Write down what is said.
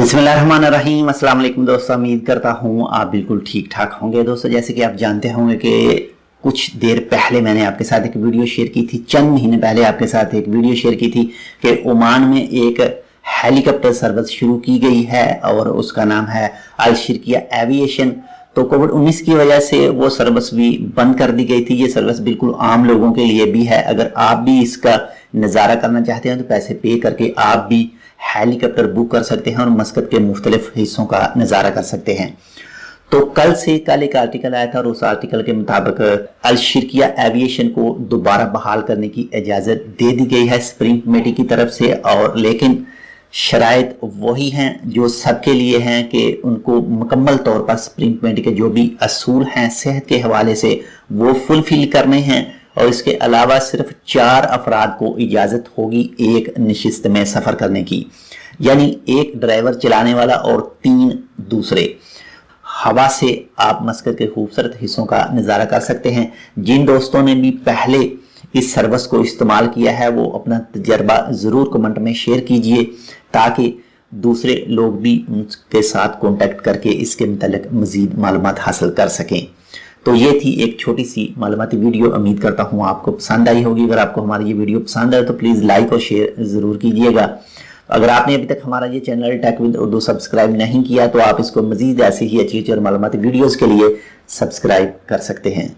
बिस्मिल्लाहिर्रहमानिर्रहीम। अस्सलाम वालेकुम दोस्तों, उम्मीद करता हूँ आप बिल्कुल ठीक ठाक होंगे। दोस्तों, जैसे कि आप जानते होंगे कि कुछ देर पहले मैंने आपके साथ एक वीडियो शेयर की थी, चंद महीने पहले आपके साथ एक वीडियो शेयर की थी कि ओमान में एक हेलीकॉप्टर सर्विस शुरू की गई है और उसका नाम है सharqiya एविएशन। तो कोविड-19 की वजह से वो सर्विस भी बंद कर दी गई थी। ये सर्विस बिल्कुल आम लोगों के लिए भी है। अगर आप भी इसका नज़ारा करना चाहते हैं तो पैसे पे करके आप भी हेलीकॉप्टर बुक कर सकते हैं और मस्कत के मुख्तलिफ हिस्सों का नज़ारा कर सकते हैं। तो कल एक आर्टिकल आया था और उस आर्टिकल के मुताबिक sharqiya एविएशन को दोबारा बहाल करने की इजाज़त दे दी गई है सुप्रीम कमेटी की तरफ से। और लेकिन शराइत वही हैं जो सबके लिए हैं कि उनको मुकम्मल तौर पर सुप्रीम कमेटी के जो भी असूल हैं सेहत के हवाले से वो फुलफिल करने हैं। और इसके अलावा सिर्फ 4 अफराद को इजाज़त होगी एक नशिस्त में सफ़र करने की, यानी एक ड्राइवर चलाने वाला और 3 दूसरे। हवा से आप मस्कत के खूबसूरत हिस्सों का नज़ारा कर सकते हैं। जिन दोस्तों ने भी पहले इस सर्विस को इस्तेमाल किया है वो अपना तजर्बा ज़रूर कमेंट में शेयर कीजिए ताकि दूसरे लोग भी उनके साथ कॉन्टेक्ट करके इसके मुतालिक मज़ीद मालूमात हासिल कर सकें। तो ये थी एक छोटी सी मालूमाती वीडियो। उम्मीद करता हूँ आपको पसंद आई होगी। अगर आपको हमारी ये वीडियो पसंद आए तो प्लीज़ लाइक और शेयर ज़रूर कीजिएगा। अगर आपने अभी तक हमारा ये channel tech with Urdu subscribe नहीं किया तो आप इसको मज़ीद ऐसे ही अच्छी और मालूमाती वीडियोज़ के लिए सब्सक्राइब कर सकते हैं।